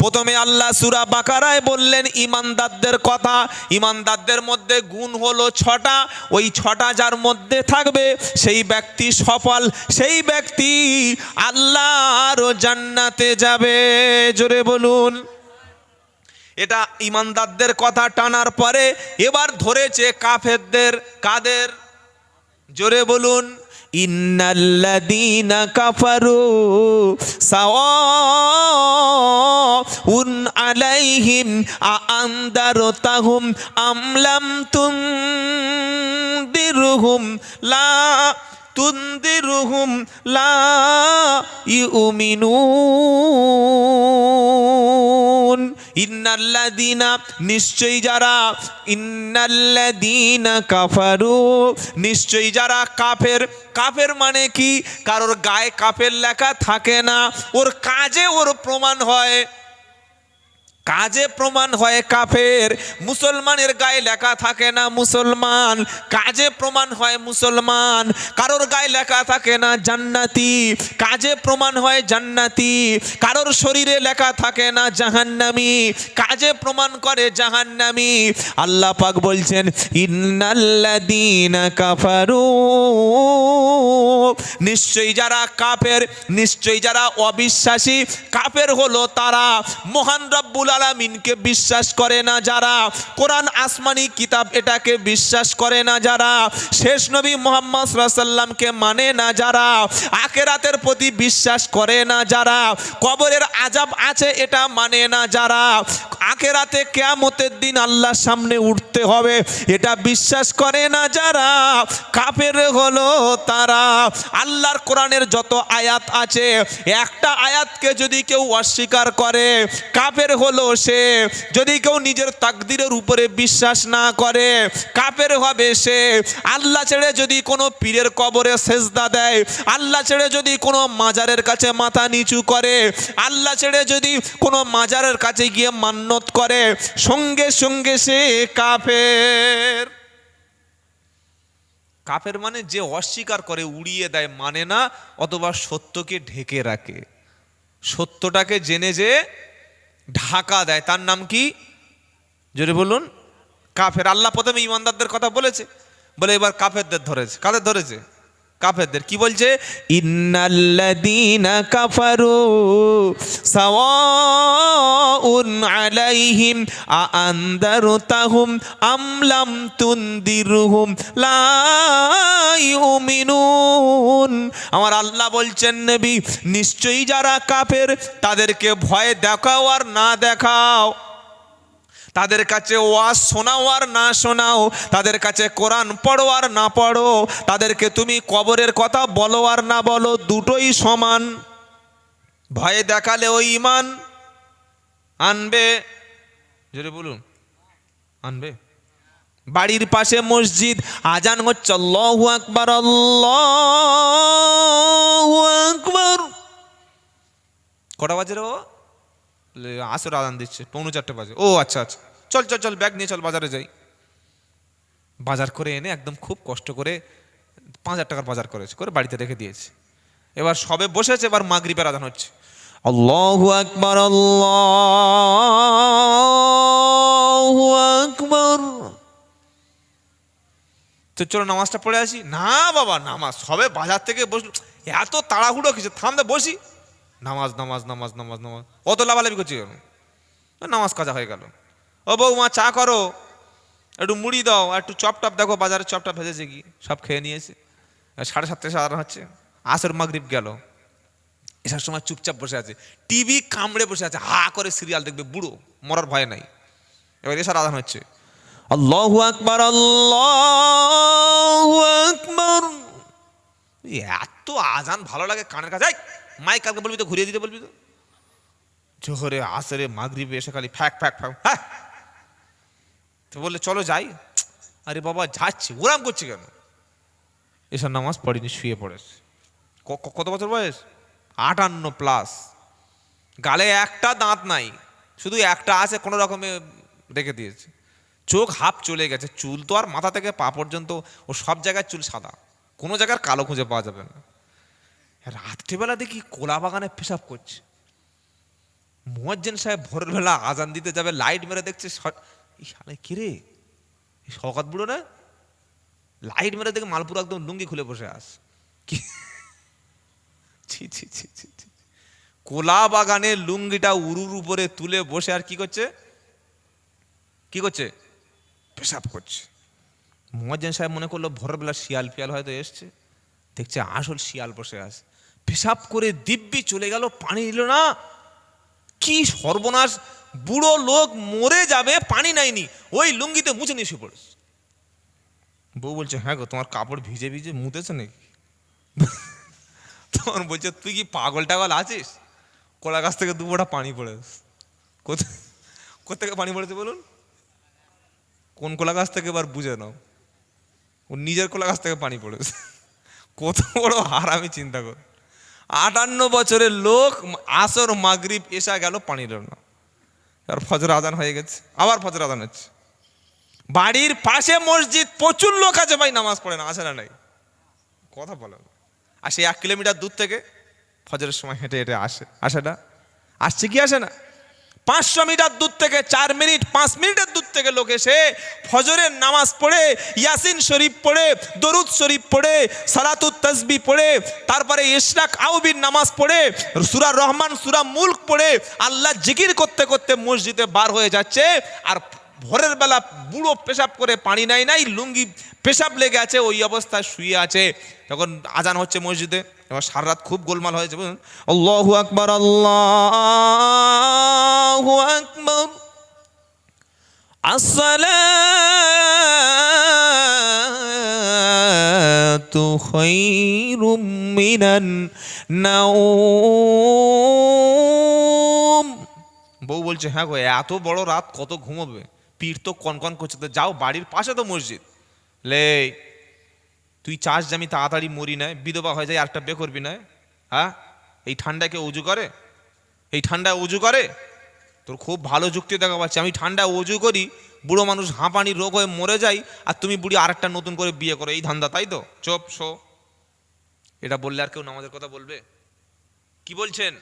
প্রথমে আল্লাহ সূরা বাকারায় বললেন ঈমানদারদের কথা। ঈমানদারদের মধ্যে গুণ হলো 6টা। ওই 6টা যার মধ্যে থাকবে সেই ব্যক্তি সফল, সেই ব্যক্তি আল্লাহর জান্নাতে যাবে। জোরে বলুন। এটা ঈমানদারদের কথা টানার পরে এবার ধরেছে কাফেরদের। কাদের? জোরে বলুন। ইন্নাল্লাযীনা কাফারু সাওয়াউন আলাইহিম আআনদারতাহুম আম লাম তুনদিরহুম লা ইউমিনুন। ইন্নাল্লাযীনা নিশ্চয়ই যারা, ইন্নাল্লাযীনা কাফারু নিশ্চয়ই যারা কাফের। কাফের মানে কি? কারোর গায়ে কাফের লেখা থাকে না, ওর কাজে ওর প্রমাণ হয়, কাজে প্রমাণ হয় কাফের। মুসলমানের গায়ে লেখা থাকে না মুসলমান, কাজে প্রমাণ হয় মুসলমান। কারোর গায়ে লেখা থাকে না জান্নাতি, কাজে প্রমাণ হয় জান্নাতি। কারোর শরীরে লেখা থাকে না জাহান্নামী, কাজে প্রমাণ করে জাহান্নামী। আল্লাহ পাক বলছেন ইন্নাল্লাযীনা কাফারু, নিশ্চয়ই যারা কাফের, নিশ্চয়ই যারা অবিশ্বাসী। কাফের হলো তারা মহান রব্বুল আলামিনকে বিশ্বাস করে না যারা, কোরআন আসমানি কিতাব এটাকে বিশ্বাস করে না যারা, শেষ নবী মুহাম্মদ সাল্লাল্লাহু আলাইহি সাল্লামকে মানে না যারা, আখিরাতের প্রতি বিশ্বাস করে না যারা, কবরের আযাব আছে এটা মানে না যারা, আখিরাতে কিয়ামতের দিন আল্লাহর সামনে উঠতে হবে এটা বিশ্বাস করে না যারা, কাফের হলো তারা। আল্লাহর কোরআনের যত আয়াত আছে, একটা আয়াতকে যদি কেউ অস্বীকার করে কাফের হলো সে। যদি কেউ নিজের তাকদীরের উপরে বিশ্বাস না করে কাফের হবে সে। আল্লাহ ছেড়ে যদি কোনো পীরের কবরে সেজদা দেয়, আল্লাহ ছেড়ে যদি কোনো মাজারের কাছে মাথা নিচু করে, আল্লাহ ছেড়ে যদি কোনো মাজারের কাছে গিয়ে মান্নত করে, সঙ্গে সঙ্গে সে কাফের। কাফের মানে যে অস্বীকার করে, উড়িয়ে দেয়, মানে না, অথবা সত্যকে ঢেকে রাখে, সত্যটাকে জেনে যে ঢাকা দেয়, তার নাম কি? জোরে বলুন। কাফের। আল্লাহ প্রথমে ঈমানদারদের কথা বলেছে, বলে এবার কাফেরদের ধরেছে। কাদের ধরেছে? কাফেরদের। কি বলছে? ইন্নাল্লাযীনা কাফারু সাওয়াউন আলাইহিম আআনদারতাহুম আম লাম তুনদিরহুম লা ইউমিনুন। আমার আল্লাহ বলছেন নবী, নিশ্চয়ই যারা কাফের তাদেরকে ভয় দেখাও আর না দেখাও, তাদের কাছে ওয়াজ শোনাও আর না শোনাও, তাদের কাছে কোরআন পড়ো আর না পড়ো, তাদেরকে তুমি কবরের কথা বলো আর না বলো, দুটোই সমান। ভয়ে দেখালে ওই ঈমান আনবে। জোরে বলুন, আনবে। বাড়ির পাশে মসজিদ, আজান হচ্ছে আল্লাহু আকবার আল্লাহু আকবার। কটা বাজে রে বাবা? আসর আজান দিচ্ছে, 3:45 বাজে। ও আচ্ছা আচ্ছা, চল চল চল, ব্যাগ নিয়ে চল, বাজারে যাই। বাজার করে এনে একদম খুব কষ্ট করে 5,000 টাকার বাজার করেছে, করে বাড়িতে রেখে দিয়েছে। এবার সবে বসেছে, এবার মাগরিবের আজান হচ্ছে, আল্লাহু আকবার আল্লাহু আকবার। তো চলো নামাজটা পড়ে আসি। না বাবা, নামাজ সবে বাজার থেকে বসলো, এত তাড়াহুড়ো কিছু, থামতে বসি। নামাজ নামাজ নামাজ নামাজ নামাজ, অত লাভালাভি করছি কেন? নামাজ কাজা হয়ে গেল। ও বৌমা চা করো, একটু মুড়ি দাও, একটু চপটপ দেখো বাজারে চপটপ ভেজেছে কি, সব খেয়ে নিয়েছে। 7:30 সাধারণ হচ্ছে, আসর মাগরিব গেল। এসার সময় চুপচাপ বসে আছে, টিভি কামড়ে বসে আছে, হা করে সিরিয়াল দেখবে, বুড়ো, মরার ভয় নাই। এবার এসার আজান হচ্ছে, আল্লাহু আকবার আল্লাহু আকবার। এত আজান ভালো লাগে কানের কাছে। মাইক কালকে বলবি তো, ঘুরিয়ে দিতে বলবি তো। জোহরে আসরে মাগরিবে এসে খালি ফ্যাক ফ্যাক ফ্যাক, হ্যাঁ। তো বললে চলো যাই। আরে বাবা যাচ্ছি, ওরাম করছে কেন? এসব নামাজ পড়িনি, শুয়ে পড়েছে। কত বছর বয়স? 58+। গালে একটা দাঁত নাই, শুধু একটা আছে, কোনো রকমে রেখে দিয়েছে। চোখ হাফ চলে গেছে, চুল তো আর মাথা থেকে পা পর্যন্ত, ও সব জায়গায় চুল সাদা, কোনো জায়গার কালো খুঁজে পাওয়া যাবে না। রাত্রিবেলা দেখি কোলা বাগানে পেশাব করছে। মুয়াজ্জিন সাহেব ভোরের বেলা আজান দিতে যাবে, লাইট মেরে দেখছে কিরে শওকত বুড়ো না, লাইট মেরে দেখে মালপুরা একদম লুঙ্গি খুলে বসে আস। কোলা বাগানে লুঙ্গিটা উরুর উপরে তুলে বসে আর কি করছে, পেশাব করছে। মুয়াজ্জিন সাহেব মনে করলো ভোরের বেলা শিয়াল পিয়াল হয়তো এসছে, দেখছে আসল শিয়াল বসে আছে, পেশাব করে দিব্যি চলে গেল, পানি দিল না। কি সর্বনাশ, বুড়ো লোক মরে যাবে, পানি নাইনি, ওই লুঙ্গিতে মুছে নিয়ে শুয়ে পড়েছে। বউ বলছে হ্যাঁ গো তোমার কাপড় ভিজে ভিজে মুতেছে নাকি? তখন বলছে তুই কি পাগল টাগল আছিস, কলা গাছ থেকে দু ফোঁটা পানি পড়েছে। কোথেকে পানি পড়েছে বলুন, কোন কলা গাছ থেকে এবার বুঝে নাও, ও নিজের কলা গাছ থেকে পানি পড়েছে। কত বড় হার আমি চিন্তা কর। 58 বছরের লোক আসর মাগরিব এসা গেল পানি দিল না, আর ফজর আজান হয়ে গেছে, আবার ফজর আজান হচ্ছে। বাড়ির পাশে মসজিদ, প্রচুর লোক আছে ভাই, নামাজ পড়ে না, আসে না নাই কথা বলে। আর সেই 1 কিলোমিটার দূর থেকে ফজরের সময় হেঁটে হেঁটে আসে না, আসছে কি আসে না? 500 মিটার দূর থেকে 4 মিনিট 5 মিনিটের দূর থেকে লোক এসে ফজরের নামাজ পড়ে, ইয়াসিন শরীফ পড়ে, দরুদ শরীফ পড়ে, সালাতুত তাসবিহ পড়ে, তারপরে ইশরাক আউবির নামাজ পড়ে, সূরা রহমান সূরা মুলক পড়ে আল্লাহ জিকির করতে করতে মসজিদে বার হয়ে যাচ্ছে। আর ভোরের বেলা বুড়ো পেশাব করে পানি নাই, লুঙ্গি পেশাব লেগে আছে, ওই অবস্থায় শুয়ে আছে। তখন আজান হচ্ছে মসজিদে, এবার সারা রাত খুব গোলমাল হয়েছে। বুঝলেন, আল্লাহু আকবার, আল্লাহু আকবার, আসসালাতু খায়রুম মিনান নাওম। বউ বলছে হ্যাঁ গো এত বড় রাত কত ঘুমোবে, পীর তো কনকন করছে, তো যাও বাড়ির পাশে তো মসজিদ, লে তুই চাস যে আমি তাড়াতাড়ি মরি না, বিধবা হয়ে যায়, আরেকটা বিয়ে করবি না? হ্যাঁ, এই ঠান্ডায় কেউ উজু করে? এই ঠান্ডায় উজু করে? তোর খুব ভালো যুক্তি দেখা পাচ্ছি, আমি ঠান্ডায় উজু করি, বুড়ো মানুষ হাঁপানি রোগ হয়ে মরে যাই, আর তুমি বুড়ি আরেকটা নতুন করে বিয়ে করো, এই ধান্দা, তাই তো? চুপ শো। এটা বললে আর কেউ নামাজের কথা বলবে? কি বলছেন?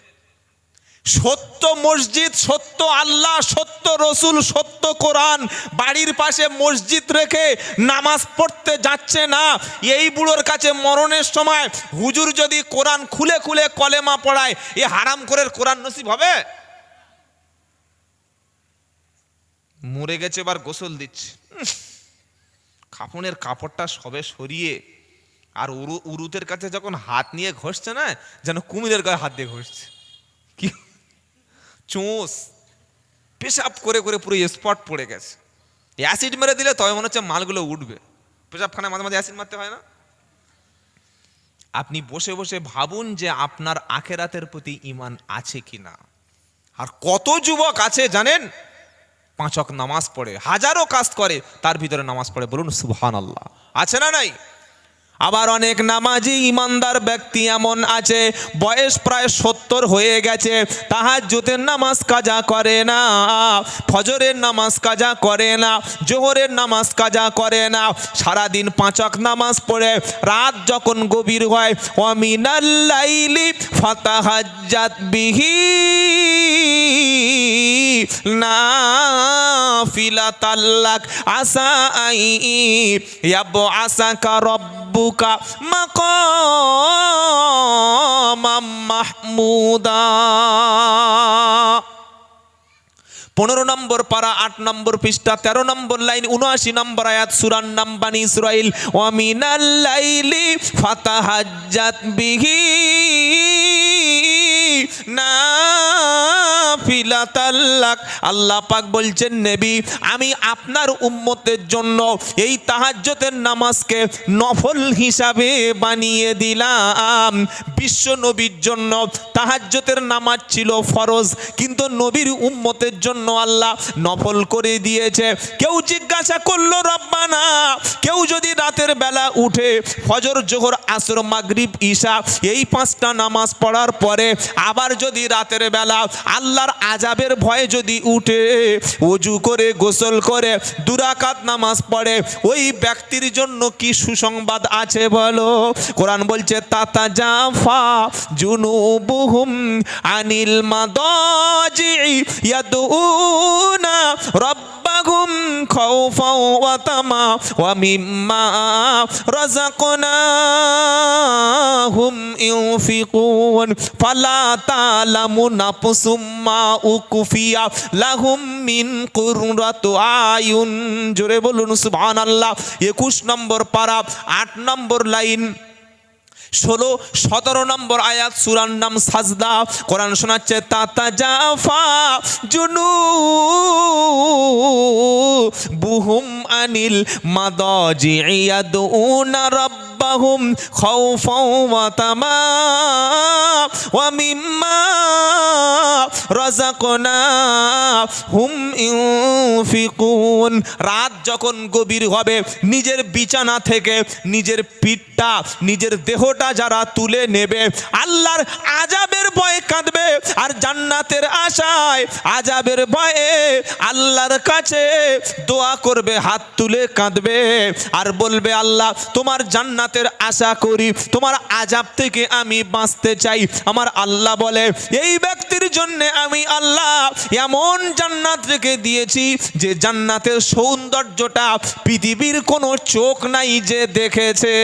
সত্য মসজিদ, সত্য আল্লাহ, সত্য রসুল, সত্য কোরআন, বাড়ির পাশে মসজিদ রেখে নামাজ পড়তে যাচ্ছে না। এই বুড়োর কাছে মরণের সময় হুজুর যদি কোরআন খুলে খুলে কলেমা পড়ায়, এ হারাম করে কোরআন নসিব হবে? মরে গেছে, এবার গোসল দিচ্ছে, কাফনের কাপড়টা সবে সরিয়ে, আর উরুতের কাছে যখন হাত নিয়ে ঘষছে না, যেন কুমিরের গায়ে হাত দিয়ে ঘষছে। কি চোঁস, পেশাব করে করে পুরো স্পট পড়ে গেছে। অ্যাসিড মেরে দিলে তবে মনে হচ্ছে মালগুলো উঠবে। পেশাবখানায় মাঝে মাঝে অ্যাসিড মারতে হয় না? আপনি বসে বসে ভাবুন যে আপনার আখেরাতের প্রতি ঈমান আছে কিনা। আর কত যুবক আছে জানেন, 5 ওয়াক্ত নামাজ পড়ে, হাজারো কাজ করে, তার ভিতরে নামাজ পড়ে, বলুন সুবহানাল্লাহ, আছে না নাই? আবার অনেক নামাজি ইমানদার ব্যক্তি এমন আছে, বয়স প্রায় 70 হয়ে গেছে, তাহাজ্জুদের নামাজ কাজা করে না, ফজরের নামাজ কাজা করে না, জোহরের নামাজ কাজা করে না, সারাদিন 5 ওয়াক্ত নামাজ পড়ে, রাত যখন গভীর হয়, ওয়া মিনাল লাইলি ফাতাহাজ্জাত বিহি নাফিলাতাল লাক আসা আই ইয়াবআসাকা রাব্বুকা মাকামাম মাহমুদা। 15 নম্বর পারা 8 নম্বর পৃষ্ঠা 13 নম্বর লাইন 79 নম্বর আয়াত সূরার নাম বানি ইসরাইল। ওয়া মিনাল লাইলি ফাতাহাজ্জাত বিহি নাফিলাতাল লাক। আল্লাহ পাক বলছেন, নবী আমি আপনার উম্মতের জন্য এই তাহাজ্জুদের নামাজকে নফল হিসাবে বানিয়ে দিলাম। বিশ্ব নবীর জন্য তাহাজ্জুদের নামাজ ছিল ফরজ, কিন্তু নবীর উম্মতের জন্য আল্লাহ নফল করে দিয়েছে। কেউ জিজ্ঞাসা করলো রব্বানা, কেউ যদি রাতের বেলা উঠে ফজর জোহর আসর মাগরিব ঈশা এই 5টা নামাজ পড়ার পরে আবার যদি রাতের বেলা আল্লাহর আযাবের ভয় যদি উঠে, ওযু করে গোসল করে 2 রাকাত নামাজ পড়ে, ওই ব্যক্তির জন্য কি সুসংবাদ আছে বলো? কোরআন বলছে তাতাজাফা জুনুবুহুম আনিল মাদাজি ইয়াদউনা রাব্বাহুম খাউফাও ওয়া তামা ওয়া মিম্মা রাযাকনাহুম ইউনফিকুন ফালা তা'লামু নাফসুম মা উকফিয়া লাহুম মিন কুররাতু আয়ুন। জোরে বলুন সুবহানাল্লাহ। 21 নম্বর পারা 8 নম্বর লাইন 16-17 নম্বর আয়াত, সূরার নাম সাজদা। কোরআন শোনাচ্ছে তাতাজাফা জুনুবুহুম আনিল মাদাজি ইয়াদউনা রাব্বাহুম খাউফাও ওয়া তামা ওয়া মিম্মা রাযাকনাহুম ইউনফিকুন। রাত যখন গভীর হবে, নিজের বিছানা থেকে নিজের পিঠটা, নিজের দেহটা যারা তুলে নেবে, আল্লাহর আযাবের ভয়ে কাঁদবে, আর জান্নাতের আশায় আযাবের ভয়ে আল্লাহর কাছে দোয়া করবে, হাত তুলে কাঁদবে আর বলবে আল্লাহ তোমার জান্নাতের আশা করি, তোমার আযাব থেকে আমি বাঁচতে চাই। আমার আল্লাহ বলে এই ব্যক্তির জন্য আমি আল্লাহ এমন জান্নাত রেখে দিয়েছি যে জান্নাতের সৌন্দর্যটা পৃথিবীর কোনো চোখ নাই যে দেখেছে।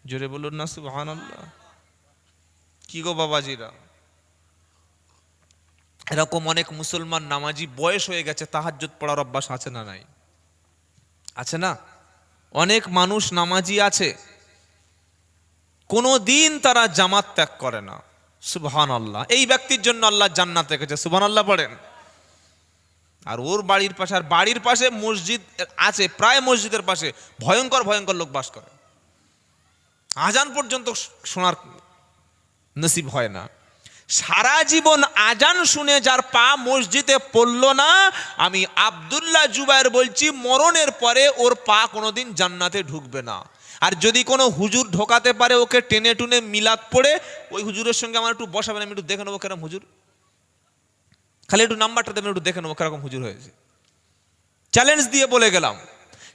জোরে বলুন না সুবহানাল্লাহ। কি গো বাবাজিরা, এরকম অনেক মুসলমান নামাজি বয়স হয়ে গেছে, তাহাজ্জুদ পড়ার অভ্যাস আছে না নাই? আছে না? অনেক মানুষ নামাজি আছে, কোনো দিন তারা জামাত ত্যাগ করে না। সুবহানাল্লাহ। এই ব্যক্তির জন্য আল্লাহ জান্নাত রেখেছে, সুবহানাল্লাহ পড়েন। আর ওর বাড়ির পাশে, আর বাড়ির পাশে মসজিদ আছে, প্রায় মসজিদের পাশে ভয়ঙ্কর ভয়ঙ্কর লোক বাস করে, আজান পর্যন্ত শোনার নসিব হয় না। সারা জীবন আজান শুনে যার পা মসজিদে পড়ল না, আমি আব্দুল্লাহ জুবায়ের বলছি মরণের পরে ওর পা কোনোদিন জান্নাতে ঢুকবে না। আর যদি কোনো হুজুর ঢোকাতে পারে ওকে টেনে টুনে মিলাদ পড়ে, ওই হুজুরের সঙ্গে আমার একটু বসাবেন, আমি একটু দেখে নেবো কেরকম হুজুর, খালি একটু নাম্বারটা দেবেন, একটু দেখে নেবো কেরকম হুজুর হয়েছে। চ্যালেঞ্জ দিয়ে বলে গেলাম,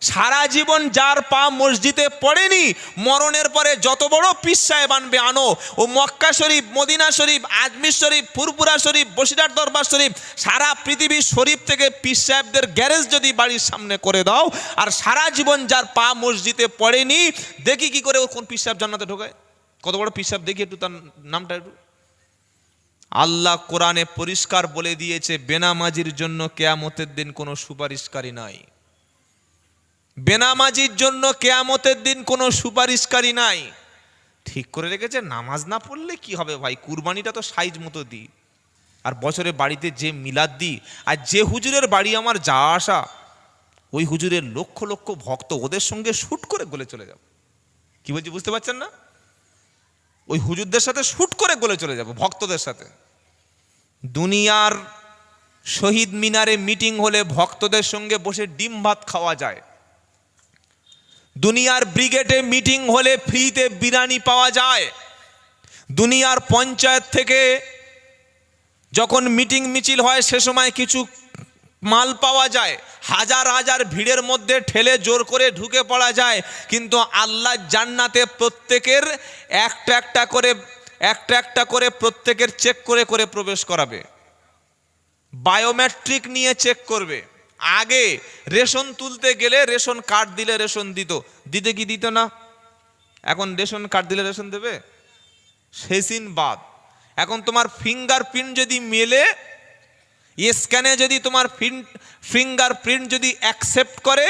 সারা জীবন যার পা মসজিদে পড়েনি, মরণের পরে যত বড় পীর সাহেব আনবে আনো, ও মক্কা শরীফ, মদিনা শরীফ, আজমির শরীফ, ফুরপুরা শরীফ, বসিরহাট দরবার শরীফ, সারা পৃথিবীর শরীফ থেকে পীর সাহেবদের গ্যারেজ যদি বাড়ির সামনে করে দাও, আর সারা জীবন যার পা মসজিদে পড়েনি, দেখি কি করে ও কোন পীর সাহেব জান্নাতে ঢোকায়। কত বড় পীর সাহেব দেখি একটু তার নামটা একটু। আল্লাহ কোরআনে পরিষ্কার বলে দিয়েছে বেনামাজির জন্য কিয়ামতের দিন কোনো সুপারিশকারী নাই। বেনামাজির জন্য কিয়ামতের দিন কোনো সুপারিশকারী নাই। ঠিক করে রেখেছে, নামাজ না পড়লে কি হবে ভাই, কুরবানিটা তো সাইজ মতো দিই, আর বছরে বাড়িতে যে মিলাদ দিই, আর যে হুজুরের বাড়ি আমার যাওয়া আসা, ওই হুজুরের লক্ষ লক্ষ ভক্ত, ওদের সঙ্গে শুট করে গলে চলে যাব। কি বলছি বুঝতে পারছেন না? ওই হুজুরদের সাথে শুট করে গলে চলে যাব, ভক্তদের সাথে। দুনিয়ার শহীদ মিনারে মিটিং হলে ভক্তদের সঙ্গে বসে ডিম ভাত খাওয়া যায়, দুনিয়ার ব্রিগেডে মিটিং হলে ফ্রিতে বিরিয়ানি পাওয়া যায়, দুনিয়ার পঞ্চায়েত থেকে যখন মিটিং মিছিল হয় সে সময় কিছু মাল পাওয়া যায়, হাজার হাজার ভিড়ের মধ্যে ঠেলে জোর করে ঢুকে পড়া যায়। কিন্তু আল্লাহ জান্নাতে প্রত্যেকের একটা একটা করে প্রত্যেকের চেক করে করে প্রবেশ করাবে, বায়োমেট্রিক নিয়ে চেক করবে। আগে রেশন তুলতে গেলে রেশন কার্ড দিলে রেশন দিতে কি দিত না? এখন রেশন কার্ড দিলে রেশন দেবে? সেদিন বাদ। এখন তোমার ফিঙ্গারপ্রিন্ট যদি মেলে, স্ক্যানে যদি তোমার ফিঙ্গারপ্রিন্ট যদি অ্যাকসেপ্ট করে,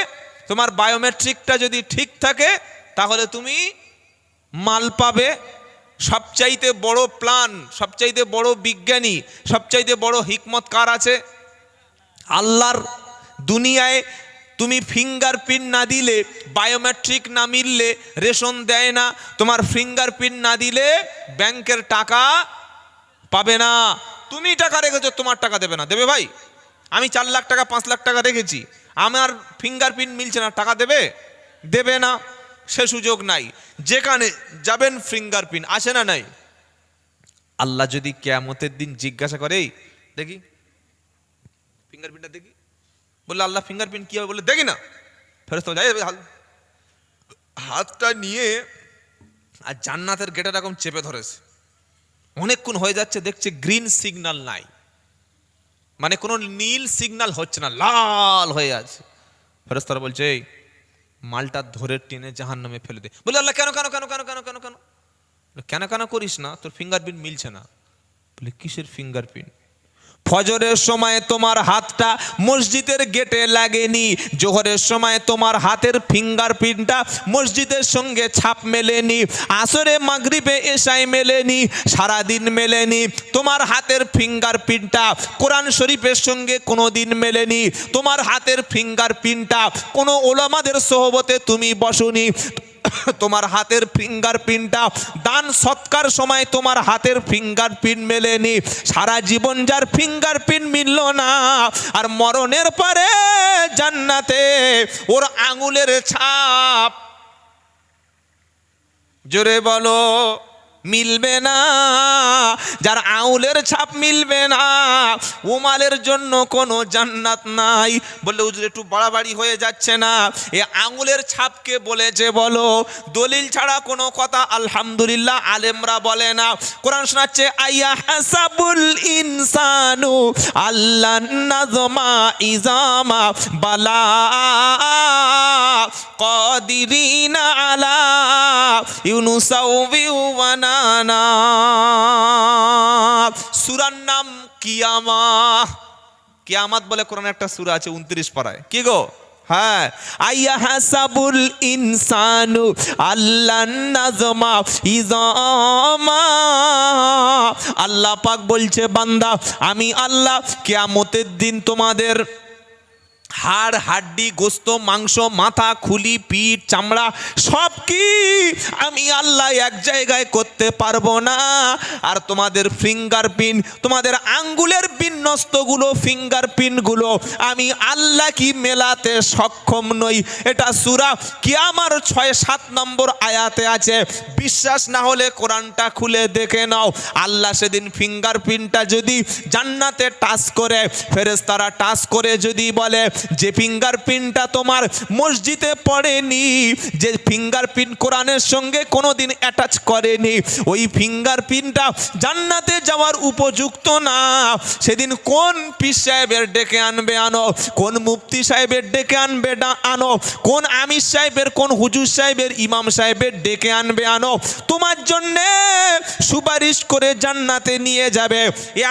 তোমার বায়োমেট্রিকটা যদি ঠিক থাকে, তাহলে তুমি মাল পাবে। সবচাইতে বড় প্ল্যান, সবচাইতে বড় বিজ্ঞানী, সবচাইতে বড় হিকমত কার আছে? আল্লাহর। দুনিয়ায় তুমি ফিঙ্গারপ্রিন্ট না দিলে, বায়োমেট্রিক না মিললে রেশন দেয় না। তোমার ফিঙ্গারপ্রিন্ট না দিলে ব্যাংকের টাকা পাবে না। তুমি টাকা রেখেছো, তোমার টাকা দেবে না, দেবে ভাই? আমি 4 লাখ টাকা 5 লাখ টাকা রেখেছি, আমার ফিঙ্গারপ্রিন্ট মিলছে না, টাকা দেবে? দেবে না, সে সুযোগ নাই। যেখানে যাবেন ফিঙ্গারপ্রিন্ট আছে না নাই? আল্লাহ যদি কিয়ামতের দিন জিজ্ঞাসা করে, এই দেখি ফিঙ্গারপ্রিন্টটা দেখি, বললে আল্লাহ ফিঙ্গারপ্রিন্ট কি হবে, বলে দেখি না, ফেরেশতা যাই হাতটা নিয়ে আর জান্নাতের গেটে এরকম চেপে ধরেছে, অনেকক্ষণ হয়ে যাচ্ছে, দেখছে গ্রিন সিগন্যাল নাই, মানে কোনো নীল সিগন্যাল হচ্ছে না, লাল হয়ে আছে। ফেরেশতারা বলছে এই মালটা ধরে টেনে জাহান্নামে ফেলে দে। বলে আল্লাহ কেন কেন কেন কেন কেন কেন কেন কেন কেন করিস না, তোর ফিঙ্গারপ্রিন্ট মিলছে না। বলে কিসের ফিঙ্গারপ্রিন্ট? ফজরের সময় তোমার হাতটা মসজিদের গেটে লাগেনি, জোহরের সময় তোমার হাতের ফিঙ্গারপ্রিন্টটা মসজিদের সঙ্গে ছাপ মেলেনি, আসরে মাগরিবে এশায় মেলেনি, সারাদিন মেলেনি। তোমার হাতের ফিঙ্গারপ্রিন্টটা কোরআন শরীফের সঙ্গে কোনো দিন মেলেনি, তোমার হাতের ফিঙ্গারপ্রিন্টটা কোনো ওলামাদের সোহবতে তুমি বসনি, তোমার হাতের ফিঙ্গারপ্রিন্টটা দান সৎকার সময় তোমার হাতের ফিঙ্গারপ্রিন্ট মেলেনি, সারা জীবন যার ফিঙ্গারপ্রিন্ট মিলল না, আর মরণের পরে জান্নাতে ওর আঙুলের ছাপ, জোরে বলো, মিলবে না। যার আঙুলের ছাপ মিলবে না, ও মালের জন্য কোনো জান্নাত নাই। বললে হুজুর একটু বাড়াবাড়ি হয়ে যাচ্ছে না? এ আঙুলের ছাপকে বলেছে বলো, দলিল ছাড়া কোনো কথা আলহামদুলিল্লাহ আলেমরা বলে না। কোরআন শোনাচ্ছে আইয়া হাসাবুল ইনসানু আল্লাহ নাজমা ইজামা বালা কাদিরিনা আলা ইউনুসাউবিউ ওয়ানা সূরার নাম কিয়ামাহ। কিয়ামত বলে কোরআনে একটা সূরা আছে 29 পারায়, কি গো? হ্যাঁ, আইয়া হাসাবুল ইনসানু আল্লাহ নাজমা ইজামা। আল্লাহ পাক বলছে বান্দা আমি আল্লাহ কিয়ামতের দিন তোমাদের হাড় হাড্ডি গোস্ত মাংস মাথা খুলি পিঠ চামড়া সব কি আমি আল্লাহ এক জায়গায় করতে পারবো না। আর তোমাদের ফিঙ্গারপ্রিন্ট, তোমাদের আঙ্গুলের বিন্যস্তগুলো ফিঙ্গারপ্রিন্টগুলো আমি আল্লাহ কি মেলাতে সক্ষম নই। এটা সূরা কিয়ামার 6-7 নম্বর আয়াতে আছে। বিশ্বাস না হলে কোরআনটা খুলে দেখে নাও। আল্লাহ সেদিন ফিঙ্গারপ্রিন্টটা যদি জান্নাতে টাচ করে, ফেরেশতারা টাচ করে যদি বলে যে ফিঙ্গারপ্রিন্টটা তোমার মসজিদে পড়েনি, যে ফিঙ্গারপ্রিন্ট কোরআনের সঙ্গে কোনোদিন অ্যাটাচ করেনি, ওই ফিঙ্গারপ্রিন্টটা জান্নাতে যাওয়ার উপযুক্ত না। সেদিন কোন পীর সাহেবের ডেকে আনবে আনো, কোন মুফতি সাহেবের ডেকে আনবে আনো, কোন আমির সাহেবের, কোন হুজুর সাহেবের, ইমাম সাহেবের ডেকে আনবে আনো, তোমার জন্যে সুপারিশ করে জান্নাতে নিয়ে যাবে,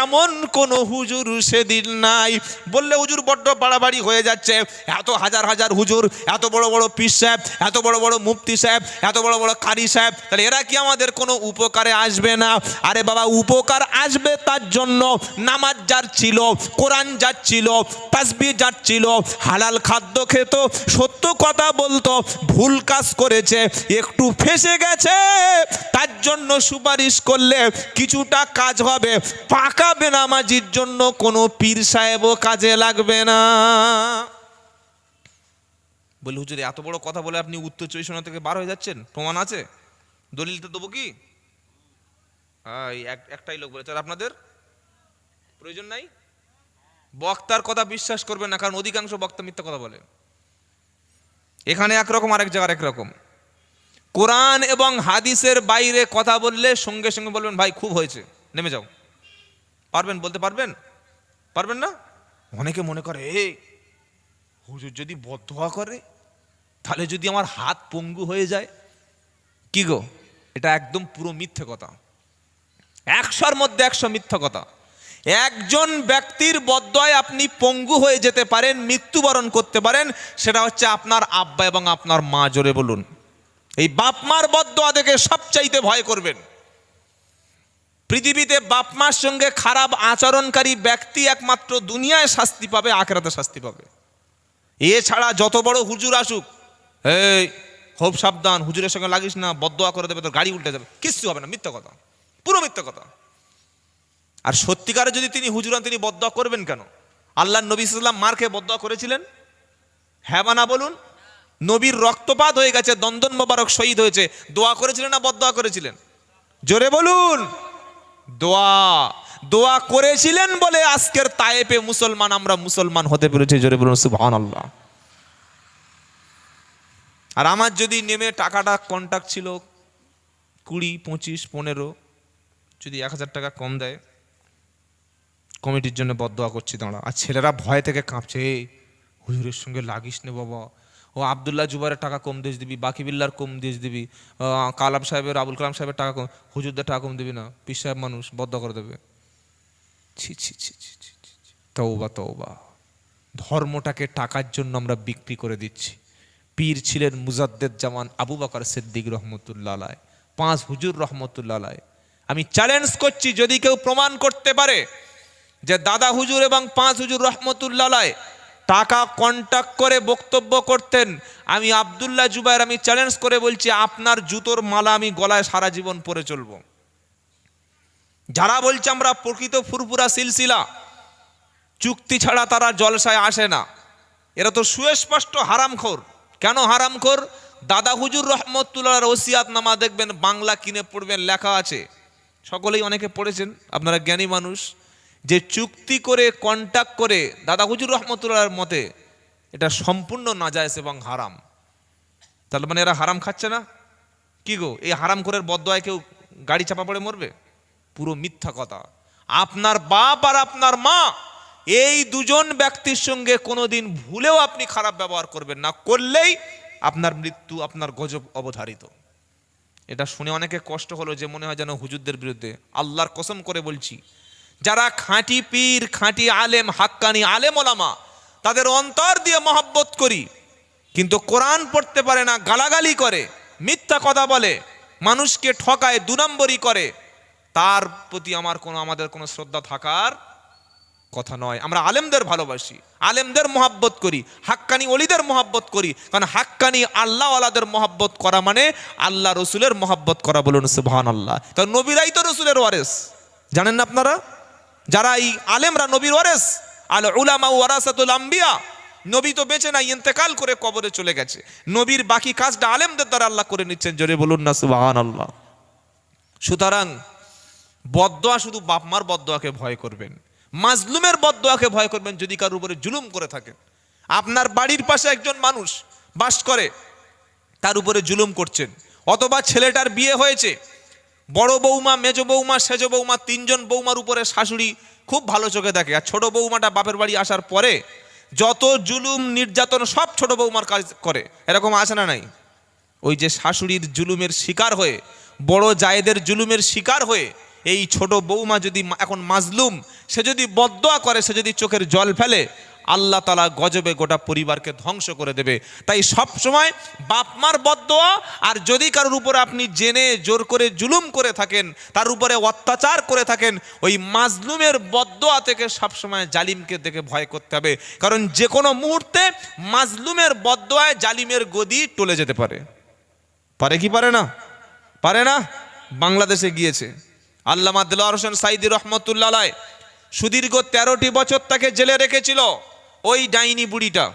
এমন কোন হুজুর সেদিন নাই। বললে হুজুর বড্ড বাড়াবাড়ি হয়ে যাচ্ছে, এত হাজার হাজার হুজুর, এত বড় বড় পীর সাহেব, এত বড় বড় মুফতি সাহেব, এত বড় বড় কারি সাহেব, তাহলে এরা কি আমাদের কোনো উপকারে আসবে না? আরে বাবা, উপকার আসবে তার জন্য নামাজ যার ছিল, কোরআন যার ছিল, তাসবিহ যার ছিল, হালাল খাদ্য খেত, সত্য কথা বলতো, ভুল কাজ করেছে, একটু ফেঁসে গেছে, তার জন্য সুপারিশ করলে কিছুটা কাজ হবে। পাকা বেনামাজির জন্য কোনো পীর সাহেবও কাজে লাগবে না। বলি হুজুর এত বড় কথা বলে আপনি উত্তর 24 থেকে বার হয়ে যাচ্ছেন, প্রমাণ আছে? দলিলটা দেবো কি? একটাই লোক বলেছে, আর আপনাদের প্রয়োজন নাই। বক্তার কথা বিশ্বাস করবেন না, কারণ অধিকাংশ বক্তা মিথ্যা কথা বলে। এখানে একরকম, আরেক জায়গার একরকম। কোরআন এবং হাদিসের বাইরে কথা বললে সঙ্গে সঙ্গে বলবেন ভাই খুব হয়েছে, নেমে যাও। পারবেন বলতে? পারবেন? পারবেন না? অনেকে মনে করে এই হুজুর যদি বদদোয়া করে তাহলে যদি আমার হাত পঙ্গু হয়ে যায়, কি গো? এটা একদম পুরো মিথ্যে কথা, 100-র মধ্যে 100 মিথ্যা কথা। একজন ব্যক্তির বদদোয়ায় আপনি পঙ্গু হয়ে যেতে পারেন, মৃত্যুবরণ করতে পারেন, সেটা হচ্ছে আপনার আব্বা এবং আপনার মা। জোরে বলুন। এই বাপ মার বদদোয়া দেখে সবচাইতে ভয় করবেন। পৃথিবীতে বাপ মার সঙ্গে খারাপ আচরণকারী ব্যক্তি একমাত্র দুনিয়ায় শাস্তি পাবে, আখিরাতে শাস্তি পাবে। এছাড়া যত বড় হুজুর আসুক, এই খুব সাবধান, হুজুরের সঙ্গে লাগিস না, বদদোয়া করে দেবে, তোর গাড়ি উল্টে যাবে, কিচ্ছু হবে না। মিথ্যা কথা, পুরো মিথ্যা কথা। আর সত্যিকারে যদি তিনি হুজুর হন, তিনি বদদোয়া করবেন কেন? আল্লাহর নবী সাল্লাল্লাহু আলাইহি ওয়াসাল্লাম মার খেয়ে বদদোয়া করেছিলেন? হ্যাঁ বা না বলুন? নবীর রক্তপাত হয়ে গেছে, দন্দন মোবারক শহীদ হয়েছে, দোয়া করেছিলেন না বদদোয়া করেছিলেন? জোরে বলুন। দোয়া দোয়া করেছিলেন বলে আজকের তায়েফে মুসলমান, আমরা মুসলমান হতে পেরেছি। জোরে বলুন সুবহানাল্লাহ। আর আমার যদি নেমে টাকাটা কন্ট্যাক্ট ছিল 20, 25, 15, যদি 1000 টাকা কম দেয়, কমিটির জন্য বদদোয়া করছি দাঁড়া। আর ছেলেরা ভয় থেকে কাঁপছে, হুজুরের সঙ্গে লাগিস নে বাবা, ও আবদুল্লাহ জুবারের টাকা কম দিয়ে দিবি, বাকি বিল্লার কম দিয়ে দিবি, কালাম সাহেবের, আবুল কালাম সাহেবের টাকা কম, হুজুরদের টাকা কম দিবি না, পীর সাহেব মানুষ বদদোয়া করে দেবে। ছি ছি ছি ছি ছি ছি, তওবা তওবা। ধর্মটাকে টাকার জন্য আমরা বিক্রি করে দিচ্ছি। পীর ছিলেন মুজাদ্দেদ জামান আবু বকর সিদ্দিক রহমতুল্লাহ আলাইহ, 5 হুজুর রহমতুল্লাহ আলাইহ। আমি চ্যালেঞ্জ করছি, যদি কেউ প্রমাণ করতে পারে যে দাদা হুজুর এবং 5 হুজুর রহমতুল্লাহ আলাইহ টাকা কন্ট্যাক্ট করে বক্তব্য করতেন, আমি আবদুল্লাহ জুবায়ের আমি চ্যালেঞ্জ করে বলছি, আপনার জুতোর মালা আমি গলায় সারা জীবন পরে চলব। যারা বলছে আমরা প্রকৃত ফুরফুরা সিলসিলা, চুক্তি ছাড়া তারা জলসায় আসে না, এরা তো সুস্পষ্ট হারামখোর। কেন হারামখোর? দাদা হুজুর রহমতুল্লাহর ওসিয়াতনামা দেখবেন, বাংলা কিনে পড়বেন, লেখা আছে, সকলেই অনেকে পড়েছেন, আপনারা জ্ঞানী মানুষ, যে চুক্তি করে কন্ট্যাক্ট করে দাদা হুজুর রহমতুল্লাহর মতে এটা সম্পূর্ণ নাজায়েজ এবং হারাম। তাহলে মানে এরা হারাম খাচ্ছে না? কি গো, এই হারামখোরের বদদোয়ায় কেউ গাড়ি চাপা পড়ে মরবে? পুরো মিথ্যা কথা। আপনার বাপ আর আপনার মা, এই দুজন ব্যক্তির সঙ্গে কোনোদিন ভুলেও আপনি খারাপ ব্যবহার করবেন না, করলেই আপনার মৃত্যু, আপনার গজব অবধারিত। এটা শুনে অনেকে কষ্ট হলো, যে মনে হয় যেন হুজুরদের বিরুদ্ধে। আল্লাহর কসম করে বলছি, যারা খাঁটি পীর, খাঁটি আলেম, হাক্কানি আলেম ওলামা, তাদের অন্তর দিয়ে মহব্বত করি, কিন্তু কোরআন পড়তে পারে না, গালাগালি করে, মিথ্যা কথা বলে, মানুষকে ঠকায়, 2 নম্বরই করে, তার প্রতি আমাদের কোনো শ্রদ্ধা থাকার কথা নয়। আমরা আলেমদের ভালোবাসি, আলেমদের মহব্বত করি, হাক্কানি ওলিদের মহব্বত করি, কারণ হাক্কানি আল্লাহ ওয়ালাদের মহব্বত করা মানে আল্লাহ রসুলের মহব্বত করা। বলুন সুবহানাল্লাহ। কারণ নবীরাই তো রসুলের ওয়ারেস, জানেন না আপনারা? যারা এই আলেমরা নবীর ওয়ারেস, আল উলামা ওয়ারাসাতুল আম্বিয়া। নবী তো বেঁচে নাই, ইন্তেকাল করে কবরে চলে গেছে, নবীর বাকি কাজটা আলেমদের দ্বারা আল্লাহ করে নিচ্ছেন। জোরে বলুন না সুবহানাল্লাহ। সুতরাং বদদোয়া, শুধু বাপ মার বদদোয়াকে ভয় করবেন, মাজলুমের বদদোয়াকে ভয় করবেন। যদি কারোর উপরে জুলুম করে থাকেন, আপনার বাড়ির পাশে একজন মানুষ বাস করে, তার উপরে জুলুম করছেন, অথবা ছেলেটার বিয়ে হয়েছে, বড় বৌমা, মেজ বৌমা, সেজ বৌমা, 3 জন বৌমার উপরে শাশুড়ি খুব ভালো চোখে দেখে, আর ছোট বৌমাটা বাপের বাড়ি আসার পরে যত জুলুম নির্যাতন সব ছোট বৌমার কাজ করে, এরকম আছে না নাই? ওই যে শাশুড়ির জুলুমের শিকার হয়ে, বড় জায়েদের জুলুমের শিকার হয়ে, এই ছোট বৌমা যদি এখন মাজলুম, সে যদি বদদোয়া করে, সে যদি চোখের জল ফেলে, আল্লাহ তাআলা গজবে গোটা পরিবারকে ধ্বংস করে দেবে। তাই সব সময় বাপ মার বদদোয়া, আর যদি কারোর উপরে আপনি জেনে জোর করে জুলুম করে থাকেন, তার উপরে অত্যাচার করে থাকেন, ওই মাজলুমের বদদোয়া থেকে সবসময় জালিমকে দেখে ভয় করতে হবে। কারণ যে কোনো মুহূর্তে মাজলুমের বদদোয়ায় জালিমের গদি টলে যেতে পারে। পারে কি পারে না? পারে না? বাংলাদেশে গিয়েছে আল্লামা দেলোয়ার হোসেন সাইদি রহমতুল্লাহ আলাইহ, সুদীর্ঘ 13টি বছর তাকে জেলে রেখেছিল ওই ডাইনি বুড়িটা,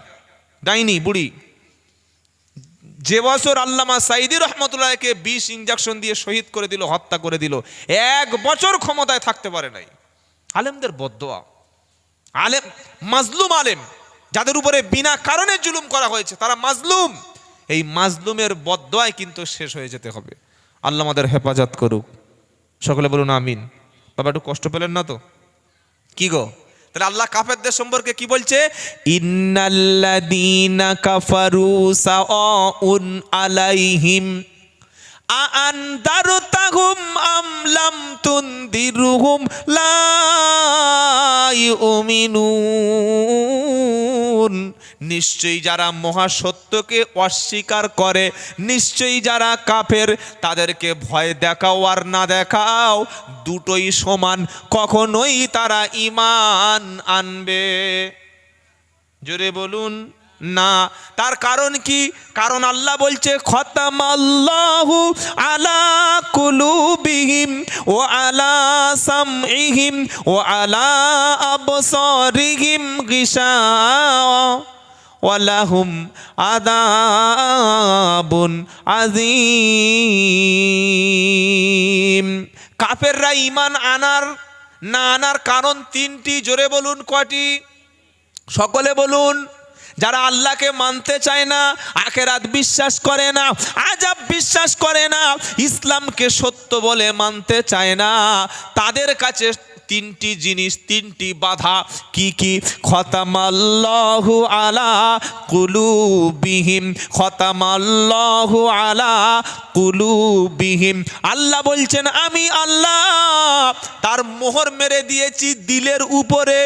ডাইনি বুড়ি। যে বছর আল্লামা সাইদি রহমতুল্লাহকে 20 ইঞ্জেকশন দিয়ে শহীদ করে দিল, হত্যা করে দিল, 1 বছর ক্ষমতায় থাকতে পারে নাই। আলেমদের বদদোয়া, আলেম মাজলুম আলেম যাদের উপরে বিনা কারণে জুলুম করা হয়েছে, তারা মাজলুম, এই মাজলুমের বদদোয়ায় কিন্তু শেষ হয়ে যেতে হবে। আল্লাহ আমাদের হেফাজত করুক, সকলে বলুন আমিন। বাবা একটু কষ্ট পেলেন না তো? কি গো, তাহলে আল্লাহ কাফেরদের সম্পর্কে কি বলছে? ইন্নাল্লাযীনা কাফারু সাওয়াউন আলাইহিম আনদারতাহুম আম লাম তুনদিরহুম লা ইউমিনুন। নিশ্চয়ই যারা মহাসত্যকে অস্বীকার করে, নিশ্চয়ই যারা কাফের, তাদেরকে ভয় দেখাও আর না দেখাও দুটোই সমান, কখনোই তারা ঈমান আনবে। জোরে বলুন না। তার কারণ কি? কারণ আল্লাহ বলছে খতামাল্লাহু আলা কুলুবিহিম ওয়া আলা সামইহিম ওয়া আলা আবসারিহিম গিশাওয়া ওয়া লাহুম আযাবুন আযীম। কাফেররা ঈমান আনার না আনার কারণ তিনটি, জোরে বলুন কটি? সকলে বলুন। যারা আল্লাহকে মানতে চায় না, আখিরাত বিশ্বাস করে না, আযাব বিশ্বাস করে না, ইসলামকে সত্য বলে মানতে চায় না, তাদের কাছে তিনটি জিনিস, তিনটি বাধা। কি কি? খতামাল্লাহু আলা কুলুবিহিম, খতামাল্লাহু আলা কুলুবিহিম। আল্লাহ বলছেন আমি আল্লাহ তার মোহর মেরে দিয়েছি দিলের উপরে।